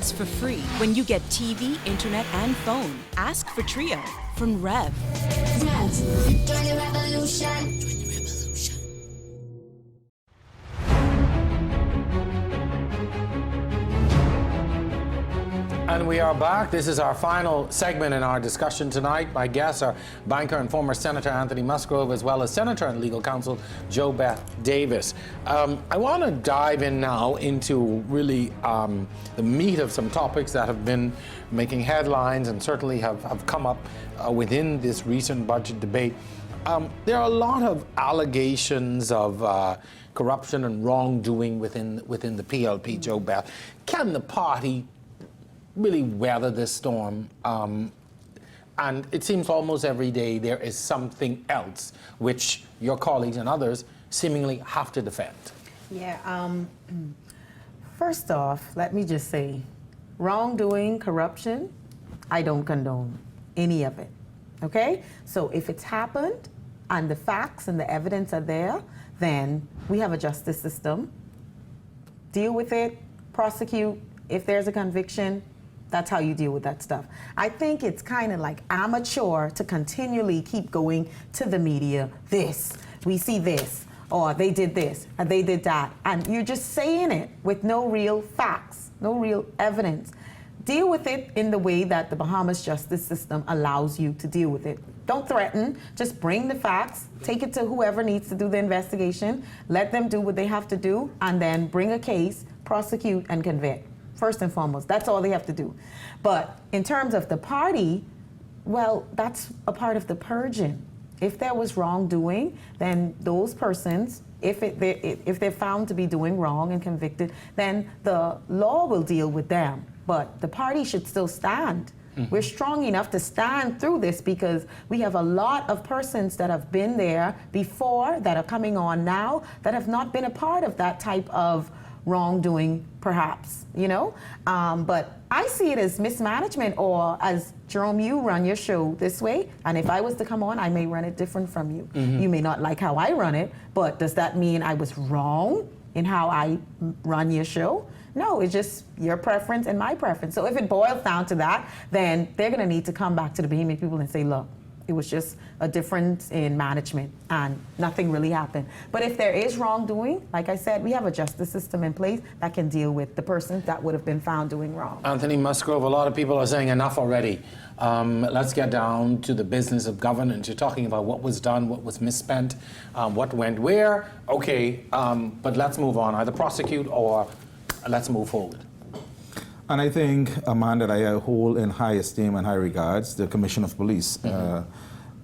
speeds for free when you get TV, internet, and phone. Ask for Trio from Rev. Rev, join the revolution. And we are back. This is our final segment in our discussion tonight. My guests are banker and former Senator Anthony Musgrove, as well as Senator and Legal Counsel Jo Beth Davis. I want to dive in now into really the meat of some topics that have been making headlines and certainly have come up within this recent budget debate. There are a lot of allegations of corruption and wrongdoing within the PLP, Jo Beth. Can the party really weather this storm? And it seems almost every day there is something else which your colleagues and others seemingly have to defend. Yeah, first off, let me just say, wrongdoing, corruption, I don't condone any of it, okay? So if it's happened and the facts and the evidence are there, then we have a justice system. Deal with it, prosecute. If there's a conviction, that's how you deal with that stuff. I think it's kind of like amateur to continually keep going to the media. This, we see this, or they did this, or they did that. And you're just saying it with no real facts, no real evidence. Deal with it in the way that the Bahamas justice system allows you to deal with it. Don't threaten, just bring the facts, take it to whoever needs to do the investigation, let them do what they have to do, and then bring a case, prosecute, and convict. First and foremost, that's all they have to do. But in terms of the party, well, that's a part of the purging. If there was wrongdoing, then those persons, if they're found to be doing wrong and convicted, then the law will deal with them. But the party should still stand. We're strong enough to stand through this because we have a lot of persons that have been there before, that are coming on now, that have not been a part of that type of wrongdoing, perhaps, you know? But I see it as mismanagement, or as Jerome, you run your show this way, and if I was to come on, I may run it different from you. You may not like how I run it, but does that mean I was wrong in how I run your show? No, it's just your preference and my preference. So if it boils down to that, then they're gonna need to come back to the Bahamian people and say, look, it was just a difference in management and nothing really happened. But if there is wrongdoing, like I said, we have a justice system in place that can deal with the persons that would have been found doing wrong. Anthony Musgrove, a lot of people are saying enough already. Let's get down to the business of governance. You're talking about what was done, what was misspent, what went where. Okay, but let's move on. Either prosecute or let's move forward. And I think a man that I hold in high esteem and high regards, the Commissioner of Police,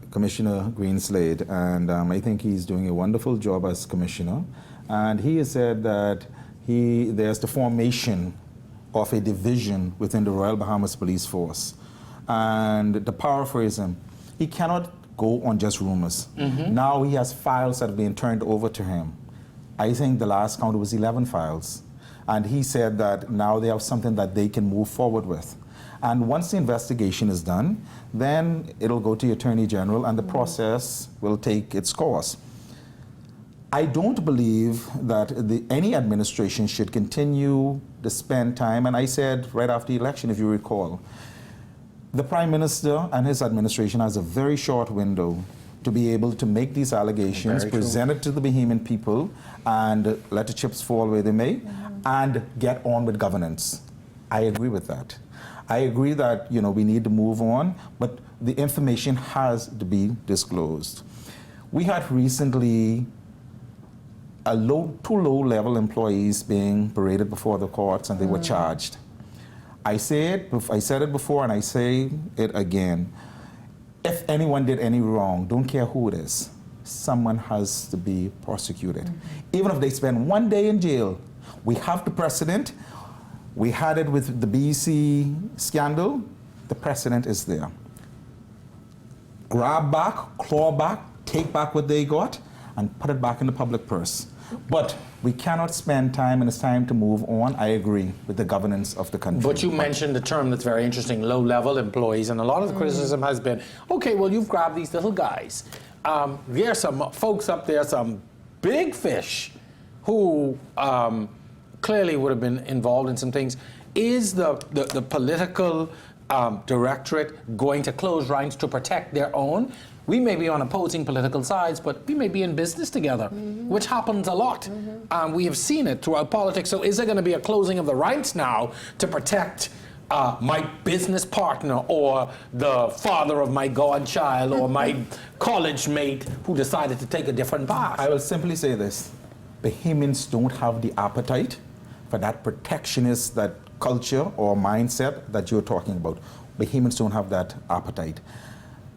Commissioner Greenslade, and I think he's doing a wonderful job as Commissioner. And he has said that there's the formation of a division within the Royal Bahamas Police Force. And to paraphrase him, he cannot go on just rumors. Now he has files that are being turned over to him. I think the last count was 11 files. And he said that now they have something that they can move forward with. And once the investigation is done, then it'll go to the Attorney General and the process will take its course. I don't believe that any administration should continue to spend time, and I said right after the election, if you recall, the Prime Minister and his administration has a very short window to be able to make these allegations, present it to the Bahamian people, and let the chips fall where they may, and get on with governance. I agree with that. I agree that we need to move on, but the information has to be disclosed. We had recently two low-level employees being paraded before the courts, and they were charged. I said it before, and I say it again. If anyone did any wrong, don't care who it is, someone has to be prosecuted. Even if they spend 1 day in jail. We have the precedent. We had it with the BEC scandal. The precedent is there. Grab back, claw back, take back what they got, and put it back in the public purse. But we cannot spend time, and it's time to move on. I agree with the governance of the country. But you mentioned a term that's very interesting, low-level employees, and a lot of the criticism has been, okay, well, you've grabbed these little guys. There's some folks up there, some big fish, who clearly would have been involved in some things. is the political directorate going to close ranks to protect their own? We may be on opposing political sides, but we may be in business together, which happens a lot. We have seen it throughout politics. So is there going to be a closing of the ranks now to protect my business partner or the father of my godchild or my college mate who decided to take a different path? I will simply say this. Bahamians don't have the appetite for that protectionist, that culture or mindset that you're talking about. Bahamians don't have that appetite.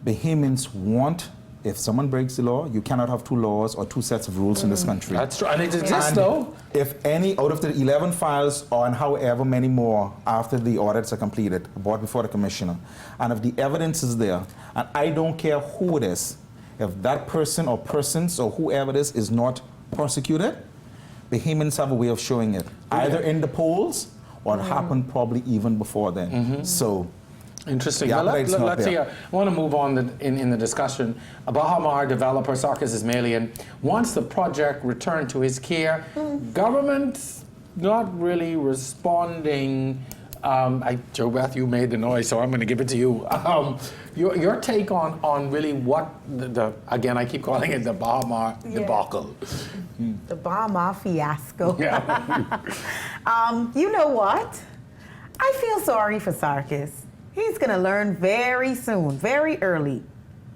Bahamians want, if someone breaks the law, you cannot have two laws or two sets of rules in this country. That's true, and it exists though. If any out of the 11 files or and however many more after the audits are completed, brought before the commissioner, and if the evidence is there, and I don't care who it is, if that person or persons or whoever it is not prosecuted, Bahamians have a way of showing it, either in the polls or it happened probably even before then. So. Interesting. Well, let's see. I want to move on in the discussion. A Bahamar developer, Sarkis Ismailian, wants the project returned to his care. Government not really responding. Joe Beth, you made the noise, so I'm going to give it to you. Your take on really what again, I keep calling it the Bahamar debacle. The Bahamar fiasco. Yeah. You know what? I feel sorry for Sarkis. He's going to learn very soon, very early.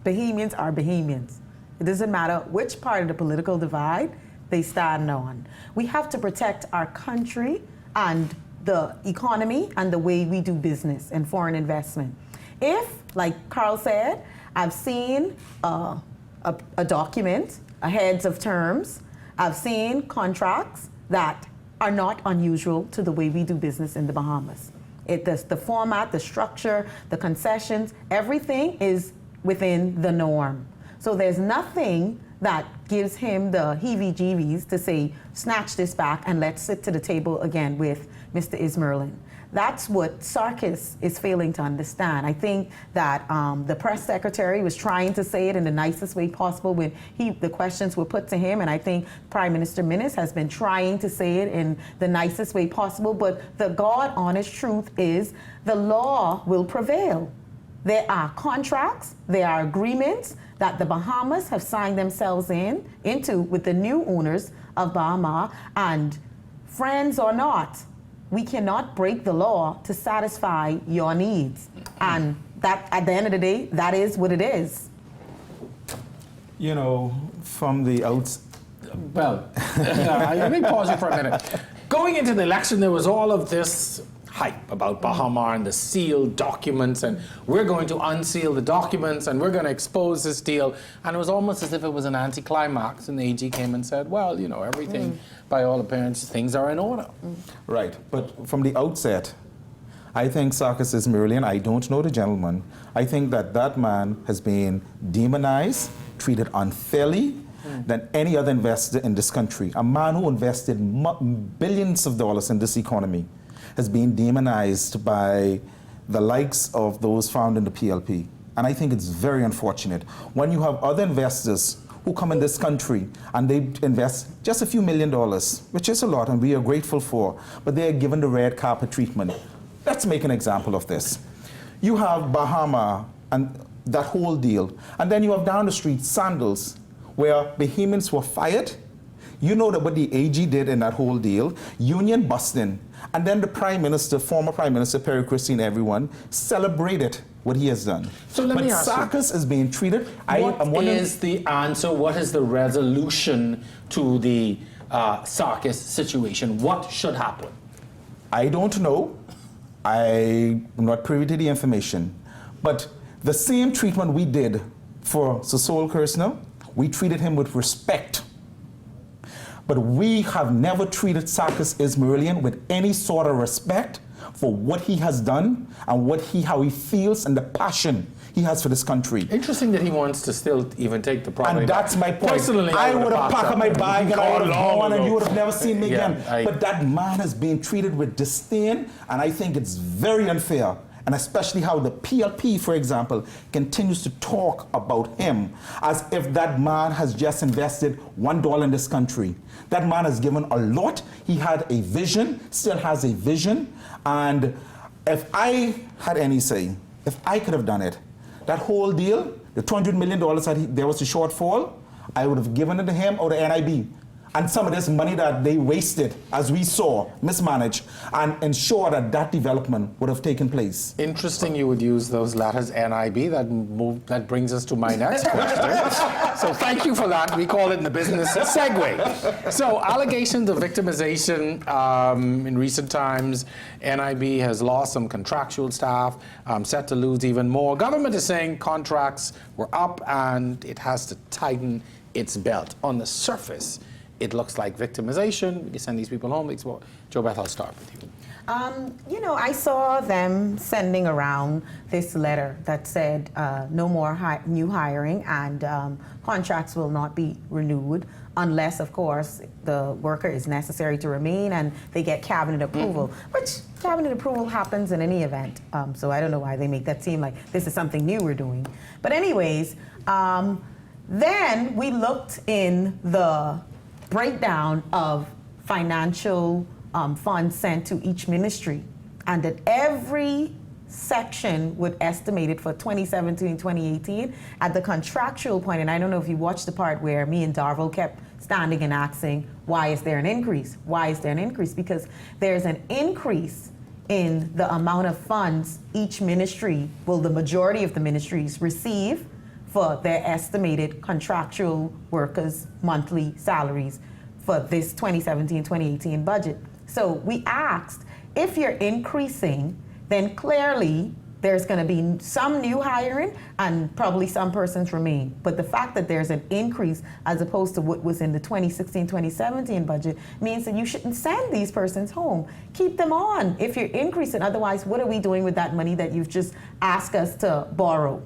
Bahamians are Bahamians. It doesn't matter which part of the political divide they stand on. We have to protect our country and the economy and the way we do business and foreign investment. If, like Carl said, I've seen a document, a heads of terms, I've seen contracts that are not unusual to the way we do business in the Bahamas. The format, the structure, the concessions, everything is within the norm. So there's nothing that gives him the heebie-jeebies to say, snatch this back and let's sit to the table again with Mr. Ismailian. That's what Sarkis is failing to understand. I think that the press secretary was trying to say it in the nicest way possible when the questions were put to him, and I think Prime Minister Minnis has been trying to say it in the nicest way possible, but the God-honest truth is the law will prevail. There are contracts, there are agreements that the Bahamas have signed themselves into with the new owners of Bahamar, and friends or not, we cannot break the law to satisfy your needs. And that, at the end of the day, that is what it is. You know, from the outs. Well, let me pause you for a minute. Going into the election, there was all of this hype about Bahamar and the sealed documents, and we're going to unseal the documents and we're going to expose this deal. And it was almost as if it was an anticlimax, and the AG came and said, well, you know, everything, by all appearances, things are in order. Right, but from the outset, I think Sarkis Ismailian, I don't know the gentleman, I think that man has been demonized, treated unfairly than any other investor in this country. A man who invested billions of dollars in this economy has been demonized by the likes of those found in the PLP. And I think it's very unfortunate. When you have other investors who come in this country and they invest just a few $1 million, which is a lot and we are grateful for, but they are given the red carpet treatment. Let's make an example of this. You have Bahamar and that whole deal. And then you have down the street Sandals, where Bahamians were fired. You know that what the AG did in that whole deal, union busting, and then the Prime Minister, former Prime Minister Perry Christine, everyone, celebrated what he has done. So let me ask you, Sarkis is being treated. What is the answer? What is the resolution to the Sarkis situation? What should happen? I don't know. I'm not privy to the information. But the same treatment we did for Sosol Kirsner, we treated him with respect. But we have never treated Sarkis Ismailian with any sort of respect for what he has done and how he feels and the passion he has for this country. Interesting that he wants to still even take the property. And that's my point. Personally, I would have packed up my bag and I would have gone and you would have never seen me again. Yeah, but that man has been treated with disdain, and I think it's very unfair. and especially how the PLP, for example, continues to talk about him as if that man has just invested $1 in this country. That man has given a lot. He had a vision, still has a vision, and if I had any say, if I could have done it, that whole deal, the $200 million that there was a shortfall, I would have given it to him or the NIB. And some of this money that they wasted, as we saw, mismanaged, and ensure that that development would have taken place. Interesting you would use those letters, NIB. That brings us to my next question. So thank you for that. We call it in the business a segue. So allegations of victimization in recent times. NIB has lost some contractual staff, set to lose even more. Government is saying contracts were up and it has to tighten its belt. On the surface, it looks like victimization. We can send these people home. Joe Beth, I'll start with you. You know, I saw them sending around this letter that said no more new hiring and contracts will not be renewed unless, of course, the worker is necessary to remain and they get cabinet approval, which cabinet approval happens in any event. So I don't know why they make that seem like this is something new we're doing. But anyways, then we looked in the breakdown of financial funds sent to each ministry, and that every section would estimate it for 2017, 2018 at the contractual point. And I don't know if you watched the part where me and Darvel kept standing and asking, why is there an increase? Why is there an increase? Because there's an increase in the amount of funds each ministry, well, the majority of the ministries receive for their estimated contractual workers' monthly salaries for this 2017-2018 budget. So we asked, if you're increasing, then clearly there's going to be some new hiring and probably some persons remain. But the fact that there's an increase as opposed to what was in the 2016-2017 budget means that you shouldn't send these persons home. Keep them on if you're increasing. Otherwise, what are we doing with that money that you've just asked us to borrow?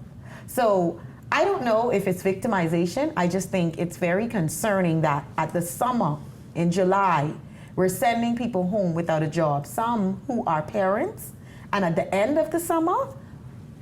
So I don't know if it's victimization. I just think it's very concerning that at the summer in July, we're sending people home without a job, some who are parents, and at the end of the summer,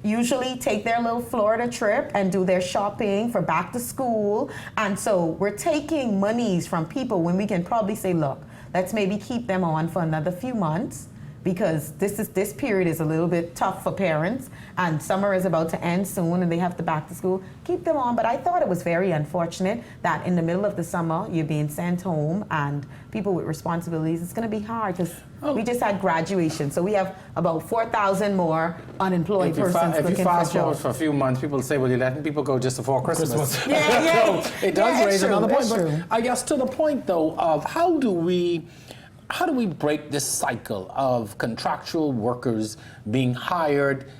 usually take their little Florida trip and do their shopping for back to school. And so we're taking monies from people when we can probably say, look, let's maybe keep them on for another few months, because this period is a little bit tough for parents, and summer is about to end soon and they have to back to school. Keep them on. But I thought it was very unfortunate that in the middle of the summer you're being sent home, and people with responsibilities, it's going to be hard because we just had graduation. So we have about 4,000 more unemployed persons looking for jobs. If you fast forward for a few months, people say, well, you're letting people go just before Christmas. Yeah. So it does raise another point. But I guess to the point, though, of how do we break this cycle of contractual workers being hired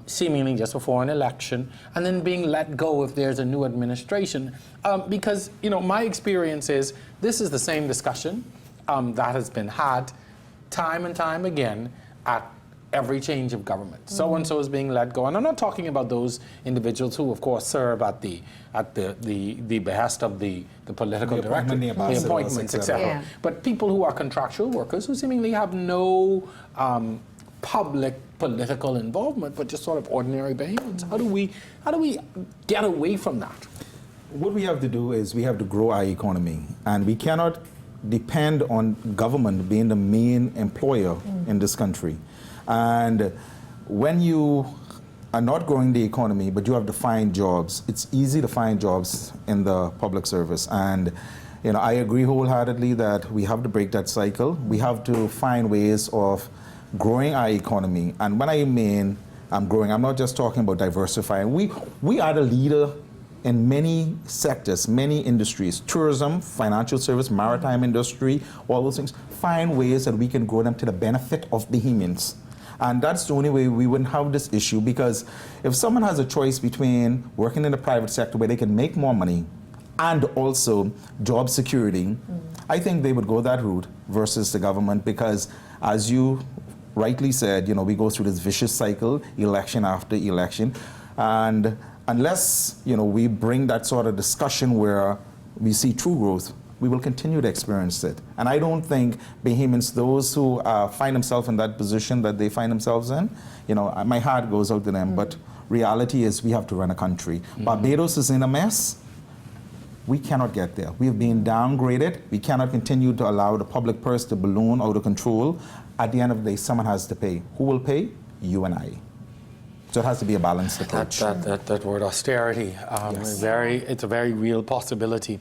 seemingly just before an election and then being let go if there's a new administration? Because, you know, my experience is this is the same discussion that has been had time and time again at every change of government. So-and-so is being let go. And I'm not talking about those individuals who, of course, serve at the behest of the political director, the appointments, etc. Yeah. But people who are contractual workers who seemingly have no public political involvement, but just sort of ordinary behaviors. How do we get away from that? What we have to do is we have to grow our economy, and we cannot depend on government being the main employer in this country. And when you are not growing the economy, but you have to find jobs, it's easy to find jobs in the public service. And you know, I agree wholeheartedly that we have to break that cycle. We have to find ways of growing our economy. And when I mean growing, I'm not just talking about diversifying. We are the leader in many sectors, many industries, tourism, financial service, maritime industry, all those things. Find ways that we can grow them to the benefit of Bahamians. And that's the only way we wouldn't have this issue, because if someone has a choice between working in the private sector where they can make more money and also job security, I think they would go that route versus the government, because as you rightly said, you know, we go through this vicious cycle, election after election, and unless, you know, we bring that sort of discussion where we see true growth, we will continue to experience it. And I don't think Bahamians, those who find themselves in that position that they find themselves in, my heart goes out to them. But reality is we have to run a country. Barbados is in a mess. We cannot get there. We have been downgraded. We cannot continue to allow the public purse to balloon out of control. At the end of the day, someone has to pay. Who will pay? You and I. So it has to be a balanced approach. That word austerity, Yes. it's a very real possibility.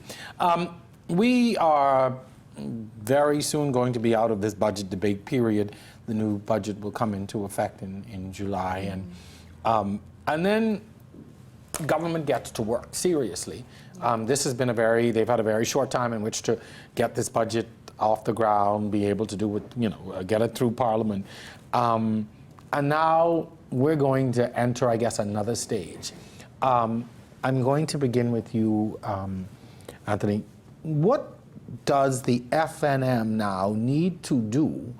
We are very soon going to be out of this budget debate period. The new budget will come into effect in July, and then government gets to work seriously. This has been they've had a very short time in which to get this budget off the ground, be able to do it, get it through Parliament. And now we're going to enter, I guess, another stage. I'm going to begin with you, Anthony. What does the FNM now need to do,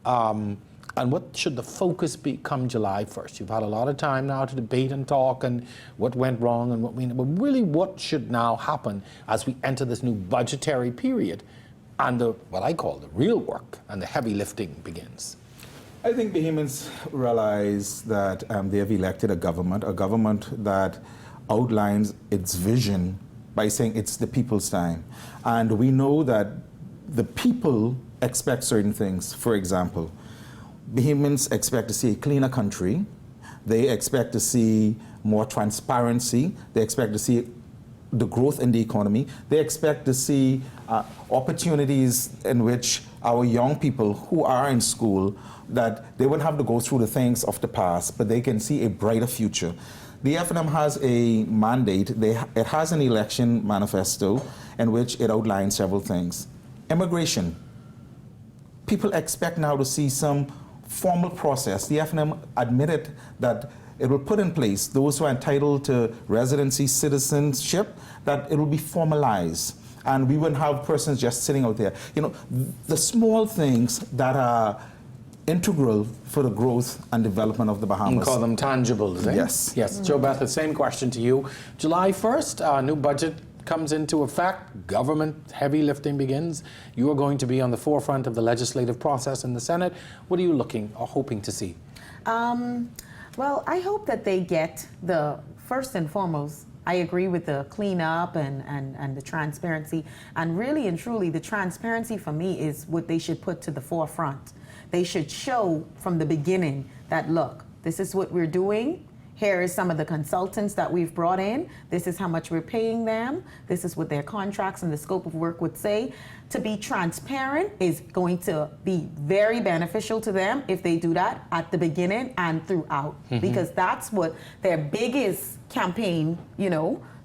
and what should the focus be come July 1st? You've had a lot of time now to debate and talk and what went wrong and but really what should now happen as we enter this new budgetary period and what I call the real work and the heavy lifting begins? I think Bahamians realize that they have elected a government that outlines its vision by saying it's the people's time. And we know that the people expect certain things. For example, Bahamians expect to see a cleaner country. They expect to see more transparency. They expect to see the growth in the economy. They expect to see opportunities in which our young people who are in school, that they won't have to go through the things of the past, but they can see a brighter future. The FNM has a mandate. It has an election manifesto in which it outlines several things. Immigration. People expect now to see some formal process. The FNM admitted that it will put in place those who are entitled to residency, citizenship, that it will be formalized. And we wouldn't have persons just sitting out there. The small things that are integral for the growth and development of the Bahamas. You call them tangibles, eh? Yes. Yes. Joe Beth, the same question to you. July 1st, new budget comes into effect, government heavy lifting begins. You are going to be on the forefront of the legislative process in the Senate. What are you looking or hoping to see? Well, I hope that they get first and foremost, I agree with the cleanup and the transparency. And really and truly, the transparency for me is what they should put to the forefront. They should show from the beginning that, look, this is what we're doing. Here is some of the consultants that we've brought in. This is how much we're paying them. This is what their contracts and the scope of work would say. To be transparent is going to be very beneficial to them if they do that at the beginning and throughout, because that's what their biggest campaign,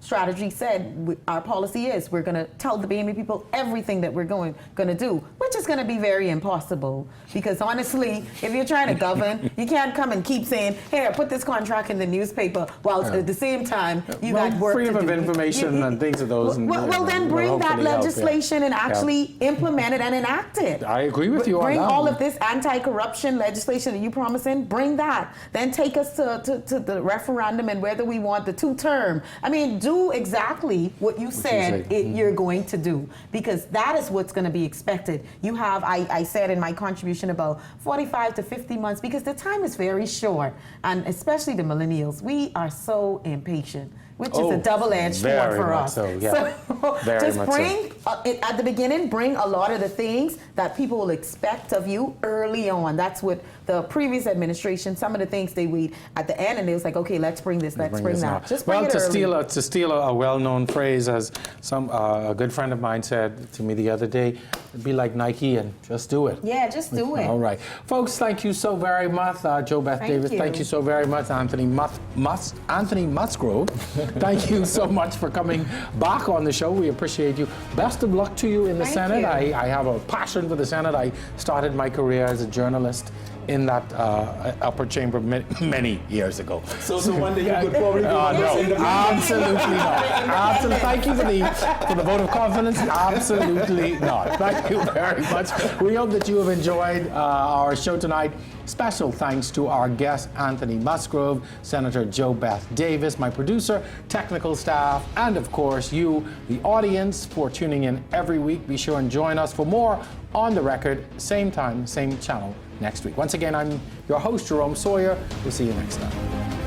strategy said. Our policy is we're going to tell the Bahamian people everything that we're going to do, which is going to be very impossible, because honestly, if you're trying to govern, you can't come and keep saying, here, put this contract in the newspaper, while at the same time you got work to do. Freedom of information and things of those. Well, then bring that legislation and actually implement it and enact it. I agree with you on that. Bring all of this anti-corruption legislation that you promising, bring that. Then take us to the referendum and whether we want the two-term. I mean, do exactly what you said you're going to do, because that is what's going to be expected. You have, I said in my contribution, about 45 to 50 months, because the time is very short, and especially the millennials, we are so impatient, which is a double-edged sword for us. So just bring, at the beginning, bring a lot of the things that people will expect of you early on. That's what the previous administration, some of the things they wait at the end, and they was like, okay, let's bring this, let's bring that. Just bring it early. To steal a well-known phrase, as a good friend of mine said to me the other day, it'd be like Nike and just do it. Yeah, just do it. All right. Folks, thank you so very much. Joe Beth Davis, thank you so very much. Anthony Musgrove, thank you so much for coming back on the show. We appreciate you. Best of luck to you in the Senate. I have a passion for the Senate. I started my career as a journalist in that upper chamber many years ago. So one day you could probably be no, absolutely not. Absolutely. Thank you for the vote of confidence. Absolutely not. Thank Thank you very much. We hope that you have enjoyed our show tonight. Special thanks to our guest, Anthony Musgrove, Senator Jo Beth Davis, my producer, technical staff, and of course you, the audience, for tuning in every week. Be sure and join us for more On the Record, same time, same channel next week. Once again, I'm your host, Jerome Sawyer. We'll see you next time.